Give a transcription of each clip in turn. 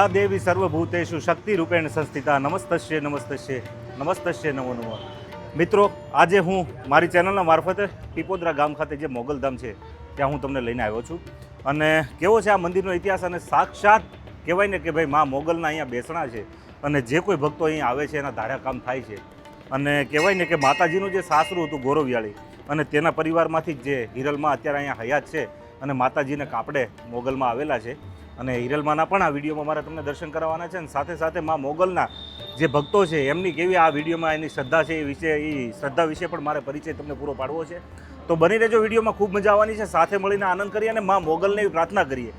યા દેવી સર્વભૂતેષુ શક્તિરૂપેણ સંસ્થિતા નમસ્તસ્ય નમસ્તસ્ય નમસ્તસ્ય નમો નમઃ. મિત્રો, આજે હું મારી ચેનલના મારફતે પીપોદરા ગામ ખાતે જે મોગલધામ છે ત્યાં હું તમને લઈને આવ્યો છું. અને કેવો છે આ મંદિરનો ઇતિહાસ, અને સાક્ષાત કહેવાય ને કે ભાઈ મા મોગલના અહીંયા બેસણા છે, અને જે કોઈ ભક્તો અહીંયા આવે છે એના ધાર્યા કામ થાય છે. અને કહેવાય ને કે માતાજીનું જે સાસરું હતું ગોરવિયાળી, અને તેના પરિવારમાંથી જ જે હિરલમાં અત્યારે અહીંયા હયાત છે, અને માતાજીને કાપડે મોગલમાં આવેલા છે. અને હિરલમાંના પણ આ વિડીયોમાં મારે તમને દર્શન કરાવવાના છે, અને સાથે સાથે મા મોગલના જે ભક્તો છે એમની કેવી આ વિડીયોમાં એની શ્રદ્ધા છે એ શ્રદ્ધા વિશે પણ મારે પરિચય તમને પૂરો પાડવો છે. તો બની રહેજો, વિડીયોમાં ખૂબ મજા આવવાની છે. સાથે મળીને આનંદ કરીએ અને મા મોગલને એવી પ્રાર્થના કરીએ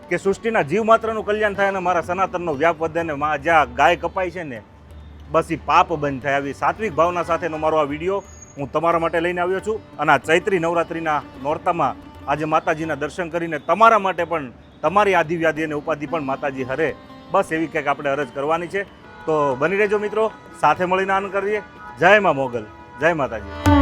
કે સૃષ્ટિના જીવ માત્રનું કલ્યાણ થાય અને મારા સનાતનનો વ્યાપ વધે, અને મા જ્યાં ગાય કપાય છે ને બસ એ પાપ બંધ થાય. આવી સાત્વિક ભાવના સાથેનો મારો આ વિડીયો હું તમારા માટે લઈને આવ્યો છું. અને આ ચૈત્રી નવરાત્રિના નોરતામાં આજે માતાજીના દર્શન કરીને તમારા માટે પણ તમારી આધિવ્યાધિ અને ઉપાધિ પણ માતાજી હરે, બસ એવી કંઈક આપણે અરજ કરવાની છે. તો બની રહેજો મિત્રો, સાથે મળીને આનંદ કરીએ. જય મા મોગલ, જય માતાજી.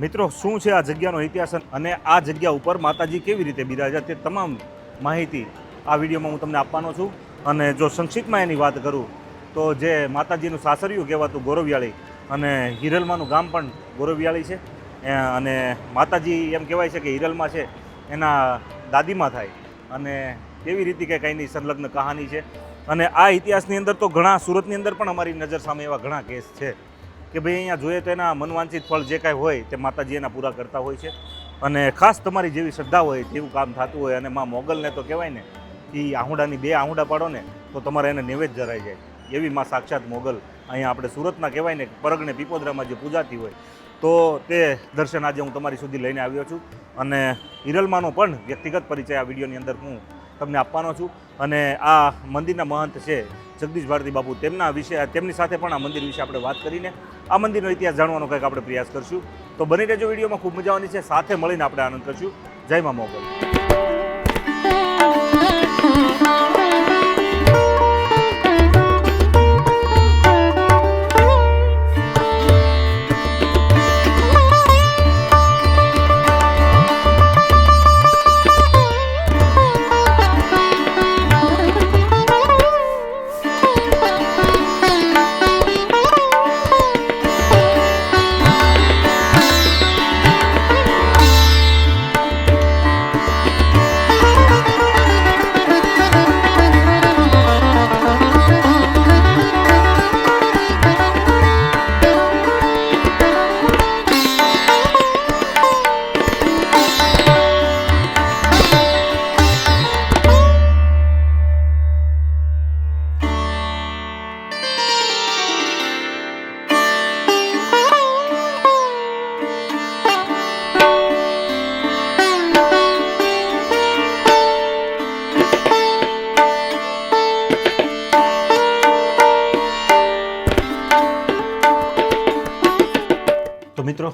મિત્રો, શું છે આ જગ્યાનો ઇતિહાસ અને આ જગ્યા ઉપર માતાજી કેવી રીતે બિરાજ્યા તે તમામ માહિતી આ વિડીયોમાં હું તમને આપવાનો છું. અને જો સંક્ષિપ્તમાં એની વાત કરું તો જે માતાજીનું સાસરિયું કહેવાતું ગોરવિયાળી, અને હિરલમાંનું ગામ પણ ગોરવિયાળી છે. અને માતાજી એમ કહેવાય છે કે હિરલમાં છે એના દાદીમાં થાય, અને કેવી રીતે કે કંઈની સંલગ્ન કહાની છે. અને આ ઇતિહાસની અંદર તો ઘણા, સુરતની અંદર પણ અમારી નજર સામે એવા ઘણા કેસ છે કે ભાઈ અહીંયા જોઈએ તો એના મનવાંછિત ફળ જે કાંઈ હોય તે માતાજી એના પૂરા કરતા હોય છે. અને ખાસ તમારી જેવી શ્રદ્ધા હોય તેવું કામ થતું હોય. અને મા મોગલને તો કહેવાય ને કે આહુડાની 2 આહુડા પાડો ને તો તમારે એને નૈવેદ્ય ધરાઈ જાય, એવી માં સાક્ષાત મોગલ અહીંયા આપણે સુરતના કહેવાય ને પરગણે પીપોદરામાં જે પૂજાતી હોય, તો તે દર્શન આજે હું તમારી સુધી લઈને આવ્યો છું. અને હિરલમાંનો પણ વ્યક્તિગત પરિચય આ વિડીયોની અંદર હું તમને આપવાનો છું. અને આ મંદિરના મહંત છે જગદીશ ભારતી બાપુ, તેમની સાથે પણ આ મંદિર વિશે આપણે વાત કરીને આ મંદિરનો ઇતિહાસ જાણવાનો કંઈક આપણે પ્રયાસ કરશું. તો બની રહેજો, વિડીયોમાં ખૂબ મજા આવવાની છે. સાથે મળીને આપણે આનંદ કરશું. જય મા મોગલ. મિત્રો,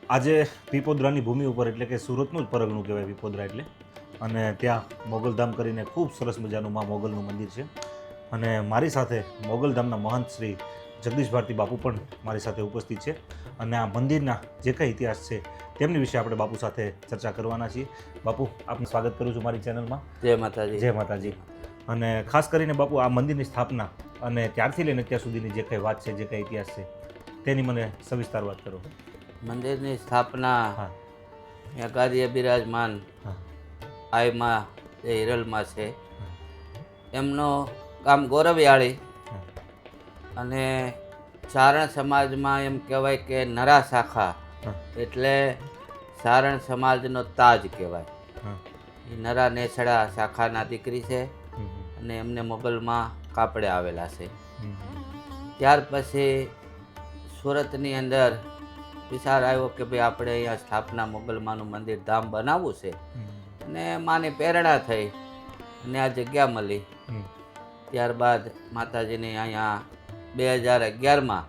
આજે પીપોદરાની ભૂમિ ઉપર એટલે કે સુરતનું જ પરગણું કહેવાય પીપોદરા એટલે, અને ત્યાં મોગલધામ કરીને ખૂબ સરસ મજાનું મા મોગલનું મંદિર છે. અને મારી સાથે મોગલધામના મહંત શ્રી જગદીશ ભારતી બાપુ પણ મારી સાથે ઉપસ્થિત છે. અને આ મંદિરના જે કંઈ ઇતિહાસ છે તેમની વિશે આપણે બાપુ સાથે ચર્ચા કરવાના છીએ. બાપુ, આપનું સ્વાગત કરું છું મારી ચેનલમાં. જય માતાજી. જય માતાજી. અને ખાસ કરીને બાપુ, આ મંદિરની સ્થાપના અને ત્યારથી લઈને અત્યાર સુધીની જે કંઈ વાત છે, જે કંઈ ઇતિહાસ છે, તેની મને સવિસ્તાર વાત કરો. મંદિરની સ્થાપના હા યગાદીએ બિરાજમાન હા આઈમાં જે હિરલમાં છે, એમનો ગામ ગોરવિયાળી અને સારણ સમાજમાં એમ કહેવાય કે નરા શાખા એટલે સારણ સમાજનો તાજ કહેવાય. એ નરા નેસડા શાખાના દીકરી છે અને એમને મોગલમાં કાપડે આવેલા છે. ત્યાર પછી સુરતની અંદર વિચાર આવ્યો કે ભાઈ આપણે અહીંયા સ્થાપના મોગલમાનું મંદિર ધામ બનાવવું છે. અને માની પ્રેરણા થઈ અને આ જગ્યા મળી. ત્યારબાદ માતાજીની અહીંયા 2011માં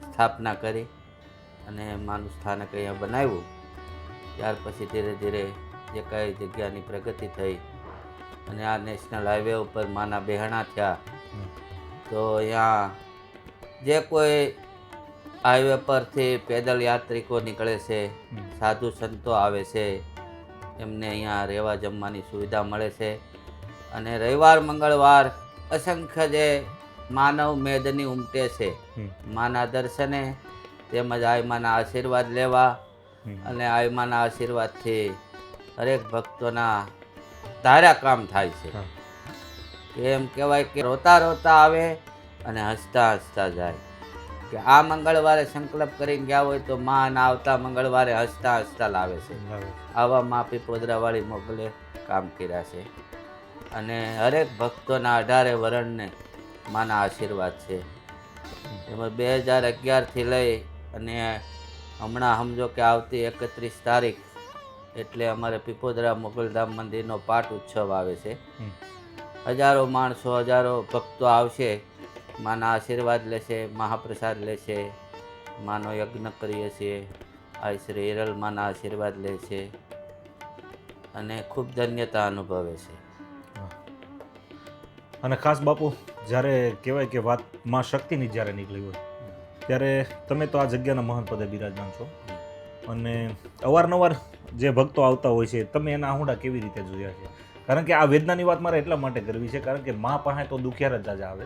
સ્થાપના કરી અને માનું સ્થાનક અહીંયા બનાવ્યું. ત્યાર પછી ધીરે ધીરે જે કાંઈ જગ્યાની પ્રગતિ થઈ અને આ નેશનલ હાઈવે ઉપર માના બહેણા થયા, તો અહીંયા જે કોઈ હાઈવે પરથી પેદલ યાત્રિકો નીકળે છે, સાધુ સંતો આવે છે, એમને અહીંયા રહેવા જમવાની સુવિધા મળે છે. અને રવિવાર મંગળવાર અસંખ્ય જે માનવ મેદની ઉમટે છે માના દર્શને તેમજ આઈમાના આશીર્વાદ લેવા. અને આઈમાના આશીર્વાદથી હરેક ભક્તોના ધાર્યા કામ થાય છે. એમ કહેવાય કે રોતા રોતા આવે અને હસતા હસતા જાય. કે આ મંગળવારે સંકલ્પ કરીને ગયા હોય તો માં આવતા મંગળવારે હસતા હસતા લાવે છે. આવા મા પીપોદરાવાળી મોગલે કામ કર્યા છે. અને હરેક ભક્તોના 18 વરણને માના આશીર્વાદ છે. એમાં 2011થી લઈ અને હમણાં સમજો કે આવતી 31 તારીખ એટલે અમારે પીપોદરા મોગલધામ મંદિરનો પાઠ ઉત્સવ આવે છે. હજારો માણસો, હજારો ભક્તો આવશે, માના આશીર્વાદ લેશે, મહાપ્રસાદ લેશે, માનો યજ્ઞ કરીએ છીએ. આ શ્રી હિરલ માના આશીર્વાદ લે છે અને ખૂબ ધન્યતા અનુભવે છે. અને ખાસ બાપુ, જ્યારે કહેવાય કે વાત માં શક્તિની જ્યારે નીકળી હોય ત્યારે તમે તો આ જગ્યાના મહંત પદે બિરાજમાન છો. અને અવારનવાર જે ભક્તો આવતા હોય છે, તમે એના આહુડા કેવી રીતે જોયા છે? કારણ કે આ વેદનાની વાત મારે એટલા માટે કરવી છે કારણ કે મા પાસે તો દુખિયાર જ આવે.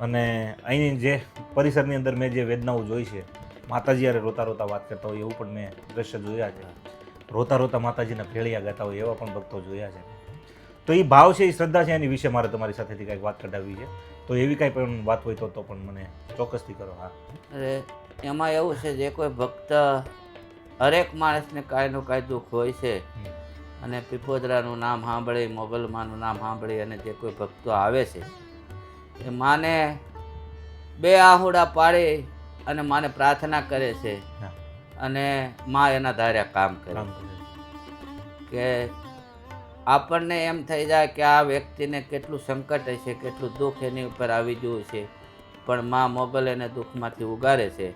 અને અહીંની જે પરિસરની અંદર મેં જે વેદનાઓ જોઈ છે, માતાજી યારે રોતા રોતા વાત કરતા હોય એવું પણ મેં દ્રશ્ય જોયા છે. રોતા રોતા માતાજીના ભેળિયા ગાતા હોય એવા પણ ભક્તો જોયા છે. તો એ ભાવ છે, એ શ્રદ્ધા છે, એની વિશે મારે તમારી સાથેથી કાંઈક વાત કઢાવવી છે. તો એવી કાંઈ પણ વાત હોય તો પણ મને ચોક્કસથી કરો. હા, અરે એમાં એવું છે, જે કોઈ ભક્ત, હરેક માણસને કાંઈનું કાંઈ દુઃખ હોય છે. અને પીપોદરાનું નામ સાંભળી, મોગલમાનું નામ સાંભળી અને જે કોઈ ભક્તો આવે છે એ માને 2 આહુડા પાડી અને માને પ્રાર્થના કરે છે. અને માં એના ધાર્યા કામ કરે. કે આપણને એમ થઈ જાય કે આ વ્યક્તિને કેટલું સંકટ હશે, કેટલું દુઃખ એની ઉપર આવી ગયું છે, પણ માં મોગલ એને દુઃખમાંથી ઉગારે છે.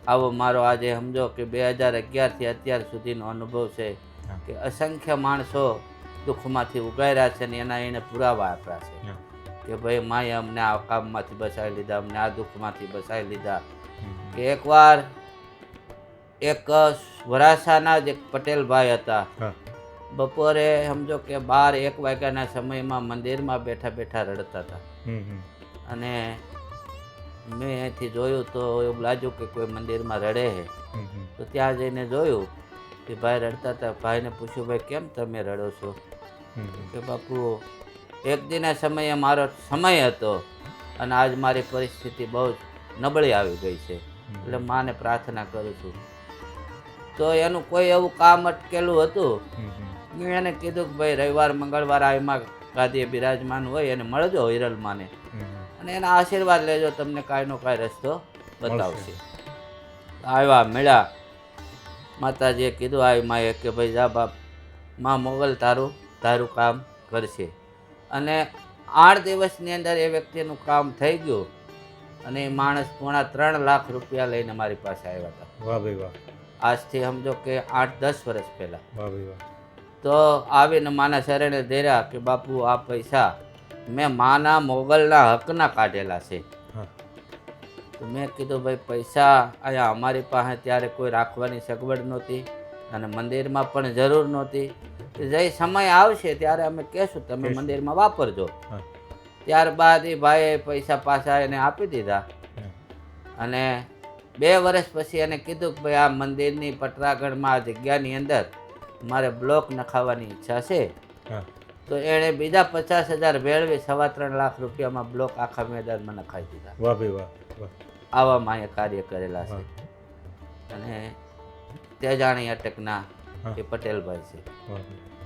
આવો મારો આજે સમજો કે 2011થી અત્યાર સુધીનો અનુભવ છે કે અસંખ્ય માણસો દુઃખમાંથી ઉગાર્યા છે અને એના એને પુરાવા આપ્યા છે કે ભાઈ માએ અમને આ કામમાંથી બચાવી લીધા, અમને આ દુઃખમાંથી બચાવી લીધા. કે એકવાર એક વરાસાના જ એક પટેલભાઈ હતા, બપોરે સમજો કે 12-1 વાગ્યાના સમયમાં મંદિરમાં બેઠા બેઠા રડતા હતા. અને મેં અહીંથી જોયું તો એવું લાગ્યું કે કોઈ મંદિરમાં રડે છે. તો ત્યાં જઈને જોયું કે ભાઈ રડતા હતા. ભાઈને પૂછ્યું, ભાઈ કેમ તમે રડો છો? કે બાપુ, એક દિના સમયે મારો સમય હતો અને આજ મારી પરિસ્થિતિ બહુ નબળી આવી ગઈ છે, એટલે માને પ્રાર્થના કરું છું. તો એનું કોઈ એવું કામ અટકેલું હતું. મેં એને કીધું કે ભાઈ રવિવાર મંગળવાર આઈમાં ગાદીએ બિરાજમાન હોય એને મળજો હિરલ માને અને એના આશીર્વાદ લેજો, તમને કાંઈનો કાંઈ રસ્તો બતાવશે. આવ્યા, મળ્યા. માતાજીએ કીધું આવી માએ કે ભાઈ જા બાપ, માં મોગલ તારું કામ કરશે. અને 8 દિવસની અંદર એ વ્યક્તિનું કામ થઈ ગયું. અને એ માણસ પોણા 3 લાખ રૂપિયા લઈને મારી પાસે આવ્યા હતા. વાહ ભાઈ વાહ, આજથી સમજો કે 8-10 વર્ષ પહેલાં. વાહ ભાઈ વાહ. તો આવીને માના શરણે ધર્યા કે બાપુ આ પૈસા મેં માના મોગલના હકના કાઢેલા છે. હા તો મેં કીધું ભાઈ પૈસા અહીંયા અમારી પાસે ત્યારે કોઈ રાખવાની સગવડ નહોતી અને મંદિરમાં પણ જરૂર નહોતી. કે જે સમય આવશે ત્યારે અમે કહેશું તમે મંદિરમાં વાપરજો. હા. ત્યારબાદ એ ભાઈએ પૈસા પાછા એને આપી દીધા અને 2 વર્ષ પછી એને કીધું કે ભાઈ આ મંદિરની પટરાગઢમાં આ જગ્યાની અંદર મારે બ્લોક નખાવવાની ઈચ્છા છે. હા તો એણે બીજા 50,000 ભેળવી 3.25 લાખ રૂપિયામાં બ્લોક આખા મેદાનમાં નખાઈ દીધા. વાહ ભાઈ વાહ વાહ. આવામાં અહીંયા કાર્ય કરેલા છે. અને તેજાણી અટકના હા. એ પટેલભાઈ છે. વાહ.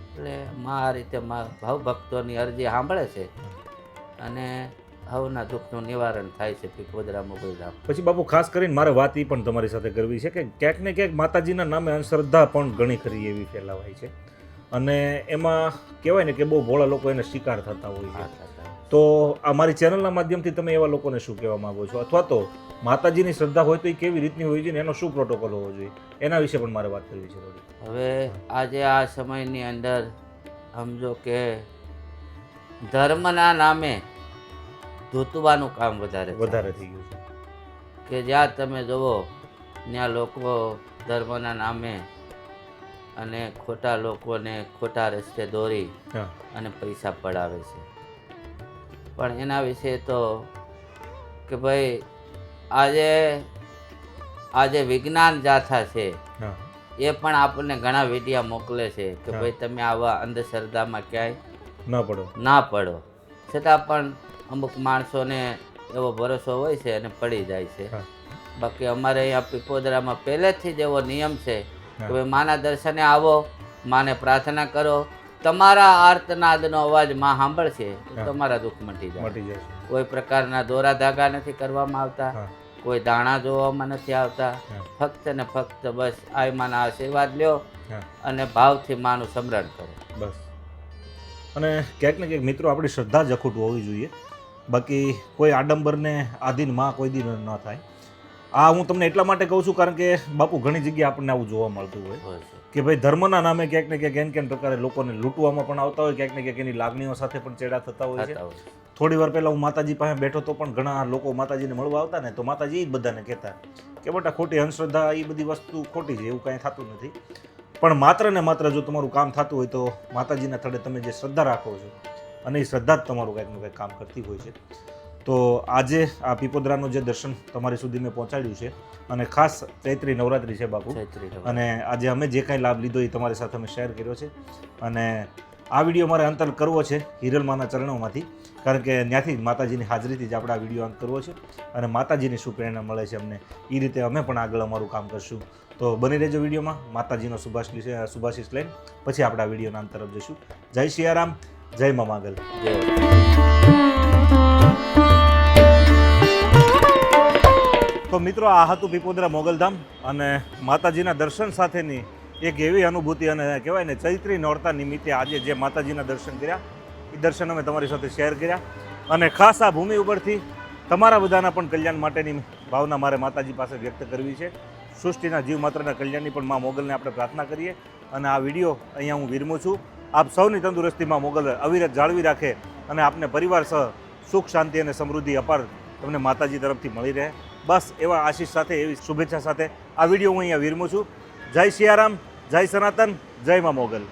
એટલે આ રીતે ભાવ ભક્તોની અરજી સાંભળે છે અને હવના દુઃખનું નિવારણ થાય છે પીપોદરા મોગલધામ. પછી બાપુ ખાસ કરીને મારે વાત એ પણ તમારી સાથે કરવી છે કે ક્યાંક ને ક્યાંક માતાજીના નામે અંધશ્રદ્ધા પણ ઘણી ખરી એવી ફેલાવાય છે અને એમાં કહેવાય ને કે બહુ ભોળા લોકો એને શિકાર થતા હોય છે. તો આ મારી ચેનલના માધ્યમથી તમે એવા લોકોને શું કહેવા માંગો છો, અથવા તો માતાજીની શ્રદ્ધા હોય તો એ કેવી રીતની હોય છે ને એનો શું પ્રોટોકોલ હોવો જોઈએ, એના વિશે પણ મારે વાત કરવી છે થોડી. હવે આજે આ સમયની અંદર સમજો કે ધર્મના નામે ધૂતવાનું કામ વધારે થઈ ગયું છે. કે જ્યાં તમે જુઓ ત્યાં લોકો ધર્મના નામે અને ખોટા લોકોને ખોટા રસ્તે દોરી હા અને પૈસા પડાવે છે. પણ એના વિશે તો કે ભાઈ આજે વિજ્ઞાન જાથા છે હા એ પણ આપણને ઘણા વિડીયા મોકલે છે કે હા. ભાઈ તમે આવા અંધશ્રદ્ધામાં ક્યાંય ન પડો. ના પડો. છતાં પણ અમુક માણસોને એવો ભરોસો હોય છે અને પડી જાય છે. હા. બાકી અમારે અહીંયા પીપોદરામાં પહેલેથી જ એવો નિયમ છે કે હા. ભાઈ માના દર્શને આવો, માને પ્રાર્થના કરો, તમારા આર્તનાદનો અવાજ માં સાંભળશે તો હા. તમારા દુઃખ મટી જાય. મટી જશે. કોઈ પ્રકારના દોરા ધાગા નથી કરવામાં આવતા, હા કોઈ દાણા જોવામાં નથી આવતા. હા ફક્ત ને ફક્ત બસ આ માના આશીર્વાદ લ્યો હા અને ભાવથી માનું સ્મરણ કરો. બસ. અને ક્યાંક ને ક્યાંક મિત્રો આપણી શ્રદ્ધા જ અખૂટ હોવી જોઈએ, બાકી કોઈ આડંબરને આધીન માં કોઈ દી ન થાય. આ હું તમને એટલા માટે કહું છું કારણ કે બાપુ ઘણી જગ્યાએ આપણને આવું જોવા મળતું હોય હોય છે. કે ભાઈ ધર્મના નામે ક્યાંક ને ક્યાંક કેન પ્રકારે લોકોને લૂંટવામાં પણ આવતા હોય, ક્યાંક ને ક્યાંક એની લાગણીઓ સાથે પણ ચેડા થતા હોય છે. થતા હોય છે. થોડી વાર પહેલાં હું માતાજી પાસે બેઠો તો પણ ઘણા લોકો માતાજીને મળવા આવતા ને તો માતાજી જ બધાને કહેતા કે બેટા ખોટી અંધશ્રદ્ધા એ બધી વસ્તુ ખોટી છે, એવું કાંઈ થતું નથી. પણ માત્ર ને માત્ર જો તમારું કામ થતું હોય તો માતાજીના થડે તમે જે શ્રદ્ધા રાખો છો અને એ શ્રદ્ધા જ તમારું કંઈક ને કંઈક કામ કરતી હોય છે. તો આજે આ પીપોદરાનું જે દર્શન તમારી સુધી મેં પહોંચાડ્યું છે અને ખાસ ચૈત્રી નવરાત્રિ છે બાપુ, ચૈત્રી નવરાત્રિ. અને આજે અમે જે કાંઈ લાભ લીધો એ તમારી સાથે અમે શેર કર્યો છે. અને આ વિડીયો મારે અંત કરવો છે હિરલમાના ચરણોમાંથી, કારણ કે ત્યાંથી જ માતાજીની હાજરીથી જ આપણે આ વિડીયો અંત કરવો છે અને માતાજીની શું પ્રેરણા મળે છે અમને એ રીતે અમે પણ આગળ અમારું કામ કરશું. તો બની રહેજો વિડીયોમાં. માતાજીનો શુભાશીષ લઈને પછી આપણે આ વિડીયોના અંત તરફ જઈશું. જય સિયારામ, જય મા માગલ. તો મિત્રો આ હતું પીપોદરા મોગલધામ અને માતાજીના દર્શન સાથેની એક એવી અનુભૂતિ, અને કહેવાય ને ચૈત્રી નોરતા નિમિત્તે આજે જે માતાજીના દર્શન કર્યા એ દર્શન અમે તમારી સાથે શેર કર્યા. અને ખાસ આ ભૂમિ ઉપરથી તમારા બધાના પણ કલ્યાણ માટેની ભાવના મારે માતાજી પાસે વ્યક્ત કરવી છે. સૃષ્ટિના જીવ માત્રના કલ્યાણની પણ મા મોગલને આપણે પ્રાર્થના કરીએ. અને આ વિડીયો અહીંયા હું વિરમું છું. આપ સૌની તંદુરસ્તી મા મોગલ અવિરત જાળવી રાખે અને આપને પરિવાર સહ સુખ શાંતિ અને સમૃદ્ધિ અપાર તમને માતાજી તરફથી મળી રહે. બસ એવા આશીષ સાથે, એવી શુભેચ્છા સાથે આ વિડીયો હું અહીંયા વિરમું છું. જય સિયારામ, જય સનાતન, જય મા મોગલ.